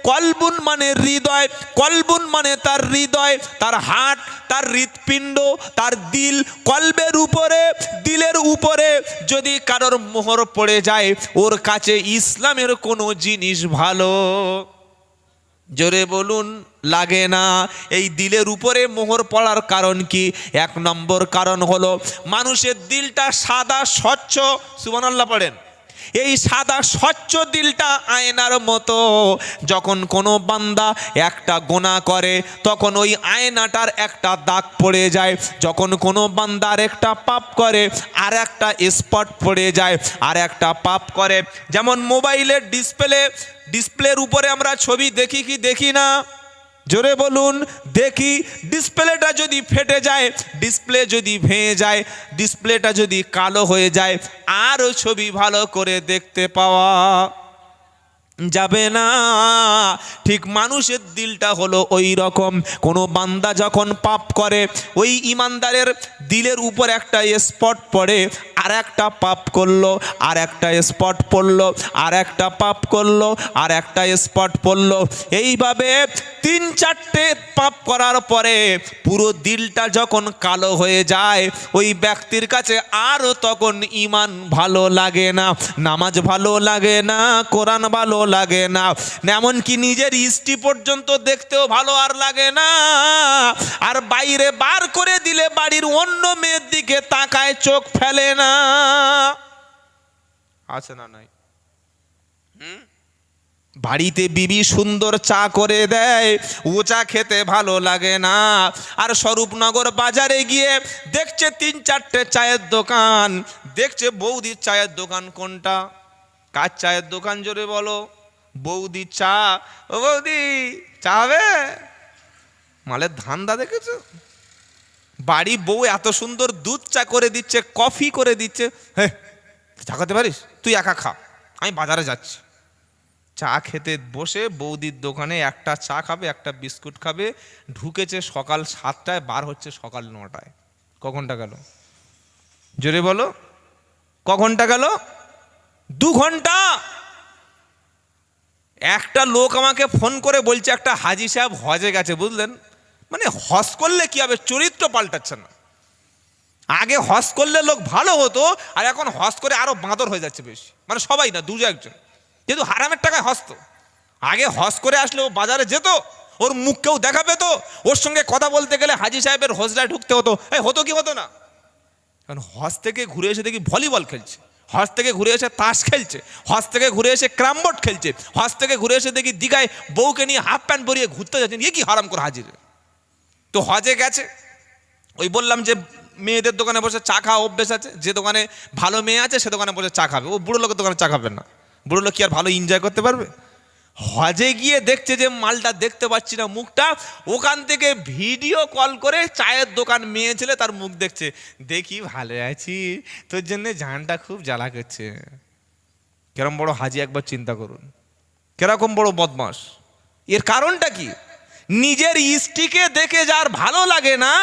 কলবুন মানে হৃদয়, কলবুন মানে তার হৃদয়, তার হার্ট, তার হৃৎপিণ্ড, তার দিল। কলবের উপরে, দিলের উপরে যদি কারোর মোহর পড়ে যায়, ওর কাছে ইসলামের কোনো জিনিস ভালো, জোরে বলুন, লাগে না। এই দিলের উপরে মোহর পড়ার কারণ কি? এক নম্বর কারণ হলো মানুষের দিলটা সাদা স্বচ্ছ। সুবহানাল্লাহ পড়েন। এই সাদা স্বচ্ছ দিলটা আয়নার মতো। যখন কোনো বান্দা একটা গুনাহ করে তখন ওই আয়নাটার একটা দাগ পড়ে যায়। যখন কোনো বান্দার একটা পাপ করে আর একটা স্পট পড়ে যায়, আর একটা পাপ করে। যেমন মোবাইলের ডিসপ্লের উপরে আমরা ছবি দেখি কি দেখি না? জোরে বলুন, দেখি। ডিসপ্লেটা যদি ফেটে যায়, ডিসপ্লে যদি ভেঙে যায়, ডিসপ্লেটা যদি কালো হয়ে যায়, আরও ছবি ভালো করে দেখতে পাওয়া যাবে না। ঠিক মানুষের দিলটা হলো ওই রকম। কোনো বান্দা যখন পাপ করে, ওই ইমানদারের দিলের উপর একটা স্পট পড়ে, আর একটা পাপ করলো, আর একটা স্পট পড়লো, আর একটা পাপ করলো, আর একটা স্পট পড়লো। এইভাবে 3-4টে পাপ করার পরে পুরো দিলটা যখন কালো হয়ে যায়, ওই ব্যক্তির কাছে আর তখন ঈমান ভালো লাগে না, নামাজ ভালো লাগে না, কোরআন ভালো লাগে না, এমনকি নিজের স্ত্রী পর্যন্ত দেখতেও ভালো আর লাগে না। আর বাইরে বার করে দিলে বাড়ির অন্য মেয়ের দিকে তাকায়, চোখ ফেলে না। আছে না নাই? বাড়িতে বিবি সুন্দর চা করে দেয়, ও চা খেতে ভালো লাগে না। আর স্বরূপনগর বাজারে গিয়ে দেখছে 3-4টে চায়ের দোকান, দেখছে বৌদির চায়ের দোকান কোনটা? কার চায়ের দোকান জোরে বলো? বৌদি চা। ও বৌদি চা হবে? মালের ধান্দা দেখেছো? বাড়ি বউ এত সুন্দর দুধ চা করে দিচ্ছে, কফি করে দিচ্ছে। হ্যাঁ, চা খেতে পারিস? তুই একা খা, আমি বাজারে যাচ্ছি। চা খেতে বসে বৌদির দোকানে একটা চা খাবে, একটা বিস্কুট খাবে। ঢুকেছে সকাল 7টায়, বার হচ্ছে সকাল 9টায়। ক ঘন্টা গেল? জোরে বলো, ক ঘন্টা গেল? 2 ঘন্টা। একটা লোক আমাকে ফোন করে বলছে একটা হাজি সাহেব হজে গেছে, বুঝলেন? মানে হজ করলে কি হবে, চরিত্র পাল্টাচ্ছে না। আগে হজ করলে লোক ভালো হতো, আর এখন হজ করে আরো বাঁদর হয়ে যাচ্ছে বেশি। মানে সবাই না, 2-1 যেহেতু হারামের টাকায় হজ তো। আগে হজ করে আসলে ও বাজারে যেত, ওর মুখ কেউ দেখা পেত, ওর সঙ্গে কথা বলতে গেলে হাজি সাহেবের হজরায় ঢুকতে হতো। হতো কি হতো না? কারণ হজ থেকে ঘুরে এসে দেখি ভলিবল খেলছে, হজ থেকে ঘুরে এসে তাস খেলছে, হজ থেকে ঘুরে এসে ক্যারমবোর্ড খেলছে, হজ থেকে ঘুরে এসে দেখি দীঘায় বউকে নিয়ে হাফ প্যান্ট পরিয়ে ঘুরতে যাচ্ছেন। ইয়ে কি হারাম করে হাজির। তো হজে গেছে, ওই বললাম যে মেয়েদের দোকানে বসে চা খাওয়া অভ্যেস আছে, যে দোকানে ভালো মেয়ে আছে সে দোকানে বসে চা খাবে। ও বুড়ো লোকের দোকানে চা খাবে না। বুড়ো লোক কি আর ভালো এনজয় করতে পারবে? হজে গিয়ে দেখছে যে মালটা দেখতে পাচ্ছি না মুখটা, ওখান থেকে ভিডিও কল করে চায়ের দোকান মেয়ে ছেলে তার মুখ দেখছে। দেখি ভালো আছি, তোর জন্য জানটা খুব জ্বালা করছে। কেরম বড় হাজি একবার চিন্তা করুন, কেরকম বড় বদমাস। এর কারণটা কি? নিজের স্ত্রীকে দেখে যার ভালো লাগে না,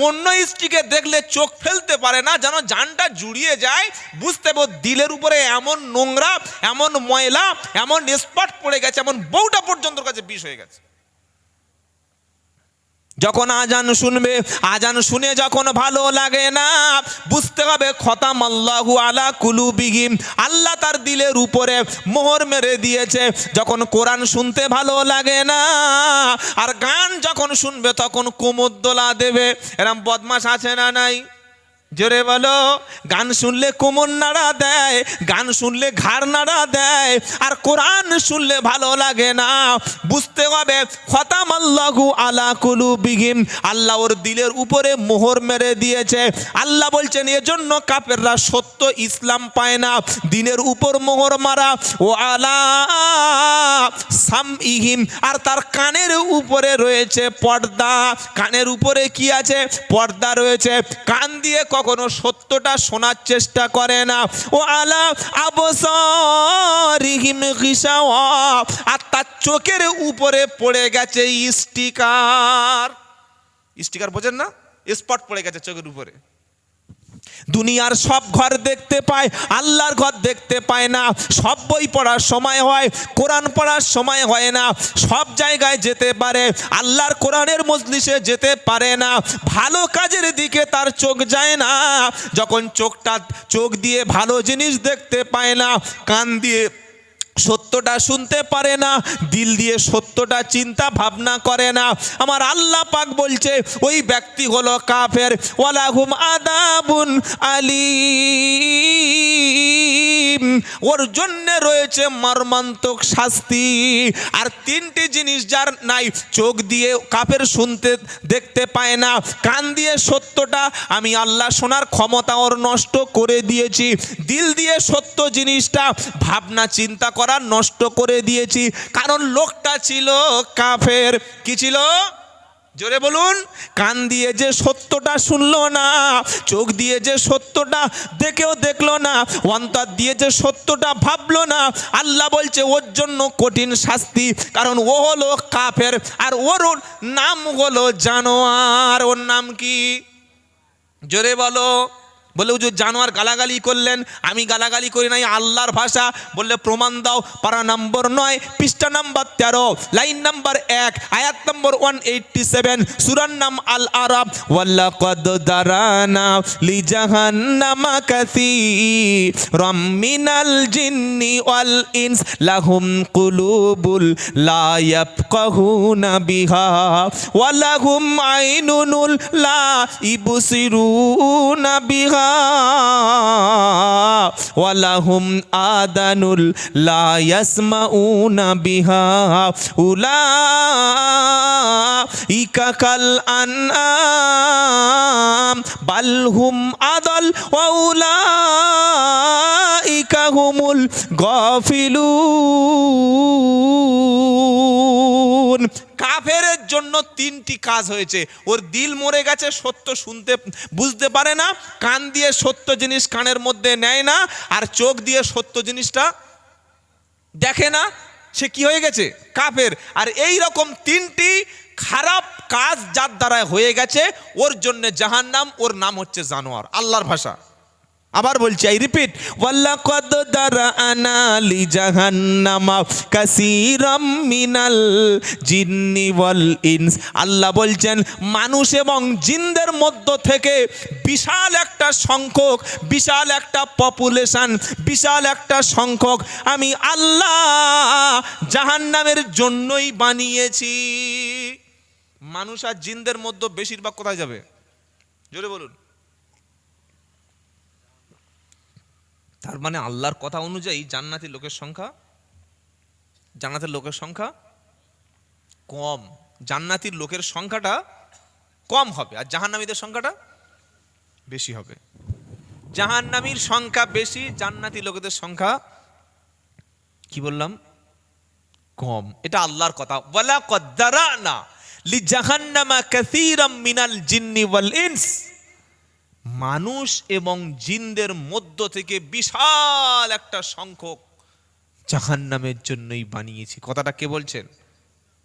অন্য স্ত্রীকে দেখলে চোখ ফেলতে পারে না, যেন জানটা জুড়িয়ে যায়। বুঝতে পারো দিলের উপরে এমন নোংরা, এমন ময়লা, এমন স্পট পড়ে গেছে, এমন বউটা পর্যন্ত কাছে বিষ হয়ে গেছে। যখন আজান শুনবে, আজান শুনে যখন ভালো লাগে না, বুঝতে হবে খতামাল্লাহু আলা কুলুবিহিম, আল্লাহ তার দিলের উপরে মোহর মেরে দিয়েছে। যখন কোরআন শুনতে ভালো লাগে না, আর গান যখন শুনবে তখন কোমর দোলা দেবে। এরম বদমাশ আছে না নাই? জোরে বলো। গান শুনলে কোমর নাড়া দেয়, গান শুনলে ঘাড় নাড়া দেয়, আর কোরআন শুনলে ভালো লাগে না। বুঝতে হবে খতামাল্লাহু আলা কুলুবিহিম, আল্লাহ ওর দিলের উপরে মোহর মেরে দিয়েছে। আল্লাহ বলছেন এজন্য কাফেররা সত্য ইসলাম পায় না, দিনের উপর মোহর মারা। ও আলা সামইহিম, আর তার কানের উপরে রয়েছে পর্দা। কানের উপরে কি আছে? পর্দা রয়েছে। কান দিয়ে কখনো সত্যটা শোনার চেষ্টা করে না। ও আলা আবসারিহিম গিশাওয়া, আর তার চোখের উপরে পড়ে গেছে স্টিকার। স্টিকার বোঝেন না? স্পট পড়ে গেছে চোখের উপরে। দুনিয়ার সব ঘর দেখতে পায়, আল্লাহর ঘর দেখতে পায় না। সব বই পড়ার সময় হয়, কোরআন পড়ার সময় হয় না। সব জায়গায় যেতে পারে, আল্লাহর কোরআনের মজলিসে যেতে পারে না। ভালো কাজের দিকে তার চোখ যায় না। যখন চোখ দিয়ে ভালো জিনিস দেখতে পায় না, কান দিয়ে সত্যটা শুনতে পারে না, দিল দিয়ে সত্যটা চিন্তা ভাবনা করে না, আমার আল্লাহ পাক বলছে ওই ব্যক্তি হলো কাফের। ওয়ালাহুম আযাবুন আলীম, ওর জন্য রয়েছে মর্মান্তিক শাস্তি। আর তিনটি জিনিস যার নাই, চোখ দিয়ে কাফের শুনতে দেখতে পায় না, কান দিয়ে সত্যটা আমি আল্লাহ শোনার ক্ষমতা ওর নষ্ট করে দিয়েছি, দিল দিয়ে সত্য জিনিসটা ভাবনা চিন্তা করা নষ্ট করে দিয়েছি। কারণ লোকটা ছিল কাফের। কি ছিল? জোরে বলুন। কান দিয়ে যে সত্যটা শুনলো না, চোখ দিয়ে যে সত্যটা দেখলো না, অন্তর দিয়ে যে সত্যটা ভাবলো না, আল্লাহ বলছে ওর জন্য কঠিন শাস্তি। কারণ ও হলো কাফের, আর ওর নাম হলো জানোয়ার। ওর নাম কি? জোরে বলো। বলে হুজুর জানোয়ার গালাগালি করলেন, আমি গালাগালি করি নাই, আল্লাহর ভাষা। বললে প্রমাণ দাও। পারা নম্বর 9 পৃষ্ঠা নাম্বার 13 লাইন নাম্বার 1 আয়াত নম্বর 187, সূরার নাম আল আরাব। ওয়ালাকাদ দারানা লিজাহান্নামা কাসীরাম মিনাল জিন্নি ওয়াল ইনস লাহুম কুলুবুল লা ইয়াফকাহুনা বিহা ওয়া লাহুম আইনুন লা ইবসিরুনা বিহা ওয়ালাহুম আদানুল লা ইয়াসমাউনা বিহা উলাইকা কাল আনআম বাল হুম আদাল ওয়া উলাইকা হুমুল গাফিলুন। কাফেরের জন্য তিনটি কাজ হয়েছে। ওর দিল মরে গেছে, সত্য শুনতে বুঝতে পারে না, কান দিয়ে সত্য জিনিস কানের মধ্যে নেয় না, আর চোখ দিয়ে সত্য জিনিসটা দেখে না। সে কি হয়ে গেছে? কাফের। আর এই রকম তিনটি খারাপ কাজ যার দ্বারা হয়ে গেছে, ওর জন্য জাহান্নাম। ওর নাম হচ্ছে জানোয়ার, আল্লাহর ভাষা। আবার বলছি, আই রিপিট, ওয়ালাকাদ দারানা লিজাহান্নামা কাসীরাম মিনাল জিন্নি ওয়াল ইনস। আল্লাহ বলছেন মানুষ এবং জিনদের মধ্য থেকে বিশাল একটা সংখ্যক, বিশাল একটা পপুলেশন, বিশাল একটা সংখ্যক আমি আল্লাহ জাহান্নামের জন্যই বানিয়েছি। মানুষ আর জিনদের মধ্যে বেশিরভাগ কোথায় যাবে? জোরে বলুন। তার মানে আল্লাহর কথা অনুযায়ী জান্নাতের লোকের সংখ্যা কম। জান্নাতীর লোকের সংখ্যাটা কম হবে, আর জাহান্নামীদের সংখ্যাটা বেশি হবে। জাহান্নামীর সংখ্যা বেশি, জান্নাতি লোকেদের সংখ্যা কি বললাম? কম। এটা আল্লাহর কথা। ওয়ালাকাদ দারানা লিজাহান্নামা কাসীরাম মিনাল জিন্নি ওয়াল ইনস। মানুষ এবং জিনদের মধ্য থেকে বিশাল একটা সংখ্যক জাহান্নামের জন্যই বানিয়েছি। কথাটা কে বলছেন?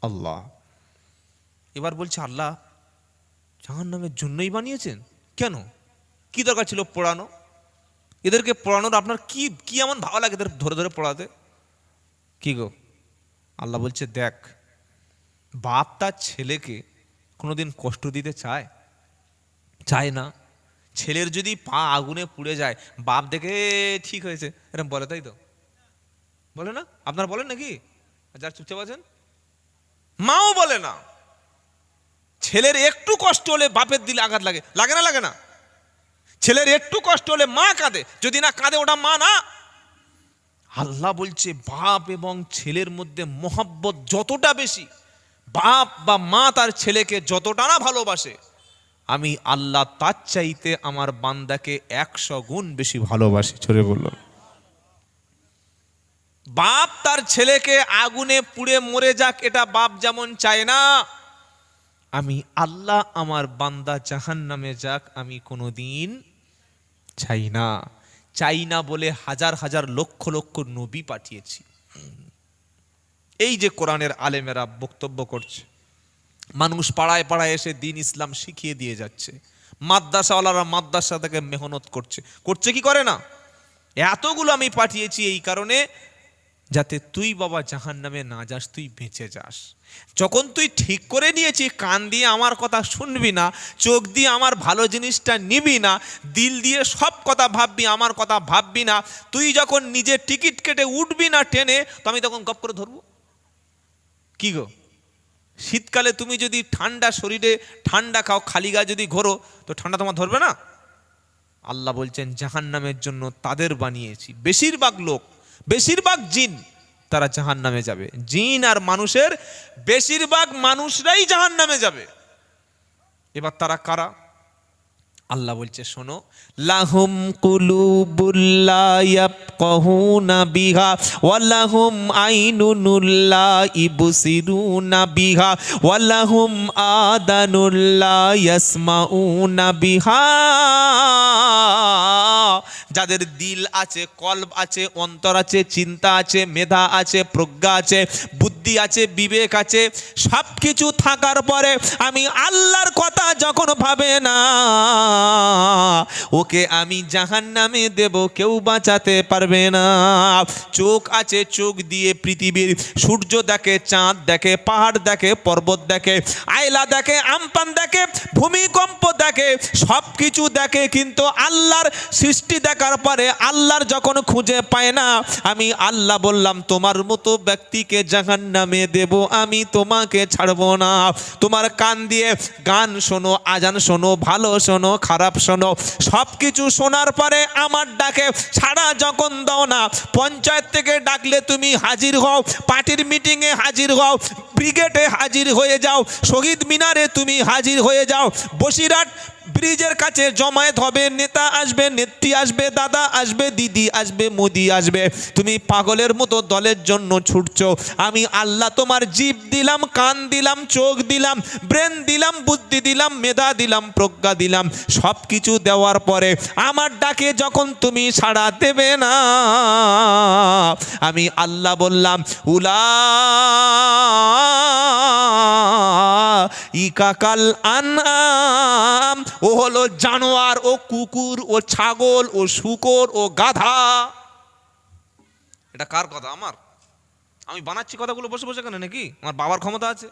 আল্লাহ। এবার বলছে আল্লাহ জাহান্নামের জন্যই বানিয়েছেন। কেন? কি দরকার ছিল পড়ানো? এদেরকে পড়ানোর আপনার কি এমন ভালো লাগে এদের ধরে ধরে পড়াতে? কি গো? আল্লাহ বলছে দেখ, বাপ তার ছেলেকে কোনোদিন কষ্ট দিতে চায় না। ছেলের যদি পা আগুনে পুড়ে যায়, বাপ দেখে ঠিক হয়েছে এরকম বলে, তাই তো? বলে না? আপনারা বলেন নাকি? যারা চুপচাপ আছেন, মাও বলে না। ছেলের একটু কষ্ট হলে বাপের দিলে আঘাত লাগে, লাগে না? ছেলের একটু কষ্ট হলে মা কাঁদে, যদি না কাঁদে ওটা মা না। আল্লাহ বলছে বাপ এবং ছেলের মধ্যে মহব্বত যতটা বেশি, বাপ বা মা তার ছেলেকে যতটা না ভালোবাসে, আমি আল্লাহ তার চাইতে আমার বান্দাকে 100 গুণ বেশি ভালোবাসি। ছোড়ে বলল, বাপ তার ছেলেকে আগুনে পুড়ে মরে যাক, এটা বাপ যেমন চায় না, আমি আল্লাহ আমার বান্দা জাহান্নামে যাক আমি কোনোদিন চাই না। চাই না বলে হাজার হাজার লক্ষ লক্ষ নবী পাঠিয়েছি। এই যে কোরআনের আলেমেরা বক্তব্য করছে, মানুষ পাড়ায় পাড়ায় এসে দিন ইসলাম শিখিয়ে দিয়ে যাচ্ছে, মাদ্রাসাওয়ালারা মাদ্রাসা থেকে মেহনত করছে, করছে কি করে না? এতগুলো আমি পাঠিয়েছি এই কারণে যাতে তুই বাবা জাহান্নামে না যাস, তুই বেঁচে যাস। যখন তুই ঠিক করে নিয়েছি কান দিয়ে আমার কথা শুনবি না, চোখ দিয়ে আমার ভালো জিনিসটা নিবি না, দিল দিয়ে সব কথা ভাববি, আমার কথা ভাববি না, তুই যখন নিজে টিকিট কেটে উঠবি না ট্রেনে, তো আমি তখন গপ করে ধরবো। কি গো, শীতকালে তুমি যদি ঠান্ডা শরীরে ঠান্ডা খাও, খালি গায়ে যদি ঘোরো, তো ঠান্ডা তোমার ধরবে না? আল্লাহ বলছেন জাহান্নামের জন্য তাদের বানিয়েছি, বেশিরভাগ লোক, বেশিরভাগ জিন তারা জাহান্নামে যাবে। জিন আর মানুষের বেশিরভাগ মানুষরাই জাহান্নামে যাবে। এবার তারা কারা? আল্লাহ বলছে শোনো, লাহুম কুলুবুল লা ইয়াফকাহুনা বিহা ওয়া লাহুম আইনুন লা ইবসিরুনা বিহা ওয়া লাহুম আদানুন লা ইয়াসমাউনা বিহা। যাদের দিল আছে, কলব আছে, অন্তর আছে, চিন্তা আছে, মেধা আছে, প্রজ্ঞা আছে, বুদ্ধি আছে, বিবেক আছে, সব কিছু থাকার পরে আমি আল্লাহর কথা যখন ভাবে না, ওকে আমি জাহান্নামে দেব, কেউ বাঁচাতে পারবে না। চোখ আছে, চোখ দিয়ে পৃথিবীর সূর্য দেখে, চাঁদ দেখে, পাহাড় দেখে, পর্বত দেখে, আয়লা দেখে, আমপান দেখে, ভূমিকম্প দেখে, সব কিছু দেখে, কিন্তু আল্লাহর সৃষ্টি দেখার পরে আল্লাহর যখন খুঁজে পায় না, আমি আল্লাহ বললাম তোমার মতো ব্যক্তিকে জাহান্নামে দেব, আমি তোমাকে ছাড়বো না। তোমার কান দিয়ে গান শোনো, আজান শোনো, ভালো শোনো, খারাপ শোনো, সব কিছু শোনার পরে আমার ডাকে সাড়া যখন দাও না, পঞ্চায়েত থেকে ডাকলে তুমি হাজির হও, পার্টির মিটিংয়ে হাজির হও, ব্রিগেডে হাজির হয়ে যাও, শহীদ মিনারে তুমি হাজির হয়ে যাও, বসিরহাট ব্রিজের কাছে জমায়েত হবে, নেতা আসবে, নেত্রী আসবে, দাদা আসবে, দিদি আসবে, মোদি আসবে, তুমি পাগলের মতো দলের জন্য ছুটছো, আমি আল্লাহ তোমার জিভ দিলাম, কান দিলাম, চোখ দিলাম, ব্রেন দিলাম, বুদ্ধি দিলাম, মেধা দিলাম, প্রজ্ঞা দিলাম, সব কিছু দেওয়ার পরে আমার ডাকে যখন তুমি সাড়া দেবে না, আমি আল্লাহ বললাম ইকাকাল আনআম, ও হলো জানোয়ার, ও কুকুর, ও ছাগল, ও শূকর, ও গাধা। এটা কার কথা? আমার? আমি বানাচ্ছি কথাগুলো বসে বসে কেন নাকি? আমার বাবার ক্ষমতা আছে।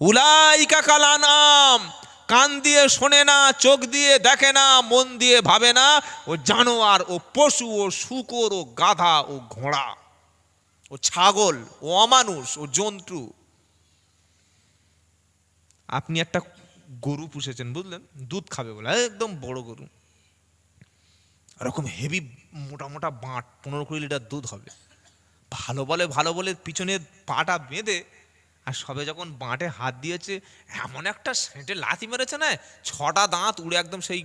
উলাইকা কাল আনআম, কান দিয়ে শোনে না, চোখ দিয়ে দেখে না, মন দিয়ে ভাবে না, ও জানোয়ার, ও পশু, ও শূকর, ও গাধা, ও ঘোড়া, ও ছাগল, ও অমানুষ, ও জন্তু। আপনি একটা গরু পুষেছেন, বুঝলেন, দুধ খাবে বলে, একদম বড় গরু, এরকম হেভি মোটা মোটা বাঁট, 15-20 লিটার দুধ হবে, ভালো বলে পিছনে পাটা বেঁধে, আর সবে যখন বাঁটে হাত দিয়েছে এমন একটা সেঁটে লাথি মেরেছে না, 6টা দাঁত উড়ে একদম সেই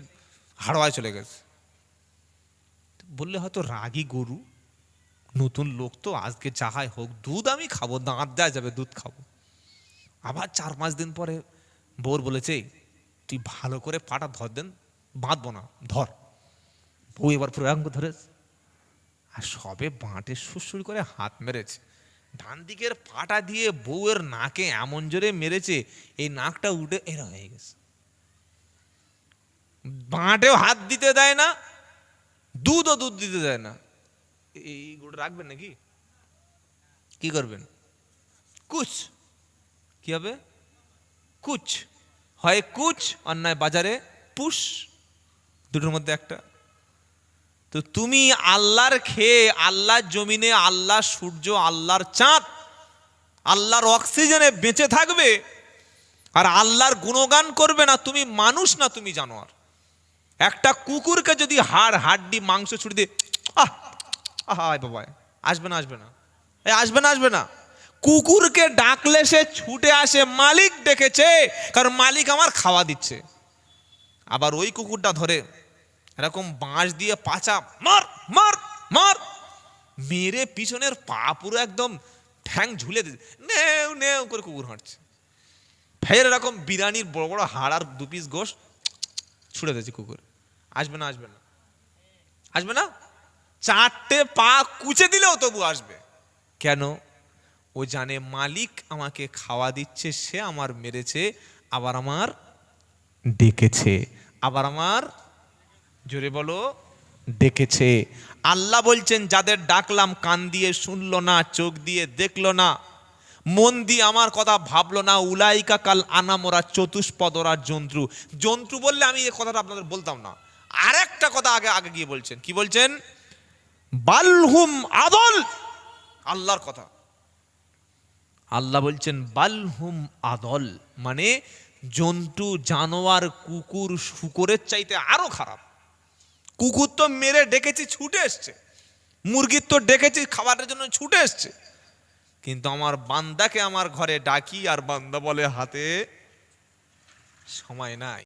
হাড়োয়ায় চলে গেছে। বললে হয়তো রাগী গরু, নতুন লোক তো, আজকে যাহাই হোক দুধ আমি খাবো, দাঁত দেওয়া যাবে, দুধ খাবো। আবার 4-5 দিন পরে বউর বলেছে তুই ভালো করে পাটা ধর, দেন বাঁধবো না, ধর। বউ এবার পুরো এরকম ধরে, আর সবে বাঁটে সুরসুর করে হাত মেরেছে, ডান দিকের পাটা দিয়ে বউয়ের নাকে এমন জোরে মেরেছে, এই নাকটা উঠে এরা হয়ে গেছে। বাঁটেও হাত দিতে দেয় না, দুধ দিতে দেয় না। এই গোটা রাখবেন নাকি? কি করবেন? কুচ কি হবে? কুচ হয়, কুচ আর নয় বাজারে পুষ, দুটোর মধ্যে একটা। তো তুমি আল্লাহর খেয়ে, আল্লাহর জমিনে, আল্লাহর সূর্য, আল্লাহর চাঁদ, আল্লাহর অক্সিজেনে বেঁচে থাকবে আর আল্লাহর গুণগান করবে না, তুমি মানুষ না, তুমি জানোয়ার। একটা কুকুরকে যদি হাড় হাড্ডি মাংস ছুটি দিয়ে আহ আহা বাবা আসবে না আসবে না, এই আসবে না আসবে না, কুকুরকে ডাকলে সে ছুটে আসে, মালিক ডেকেছে, কারণ মালিক আমার খাওয়া দিচ্ছে। আবার ওই কুকুরটা ধরে এরকম বাঁশ দিয়ে পাচা মার মার মার মেরে পিছনের পা পুরো একদম ঠ্যাং ঝুলে দিচ্ছে, নেও নেও করে কুকুর হাঁটছে। ফের এরকম বিরিয়ানির বড় বড় হাড় আর 2 পিস গোশত ছুড়ে দিয়েছে কুকুর। আসবে না আসবে না আসবে না, 4টে পা কুচে দিলেও তবু আসবে। কেন? ও জানে মালিক আমাকে খাওয়া দিচ্ছে, সে আমার মেরেছে, আবার আমার ডেকেছে, আবার আমার জোরে বলো ডেকেছে। আল্লাহ বলছেন যাদের ডাকলাম কান দিয়ে শুনলো না, চোখ দিয়ে দেখলো না, মন দিয়ে আমার কথা ভাবলো না, উলাইকা কাল আনামরা চতুষ্পদরা জন্তু। জন্তু বললে আমি এই কথাটা আপনাদের বলতাম না, আরেকটা কথা আগে আগে গিয়ে বলছেন, কি বলছেন? বালহুম আদল, আল্লাহর কথা। আল্লাহ বলছেন বালহুম আদল, মানে জন্তু জানোয়ার কুকুর শুকরের চাইতে আরো খারাপ। কুকুর তো মেরে ডেকেছি ছুটে এসছে, মুরগির তো ডেকেছি খাবারের জন্য ছুটে এসছে, কিন্তু আমার বান্দাকে আমার ঘরে ডাকি আর বান্দা বলে হাতে সময় নাই।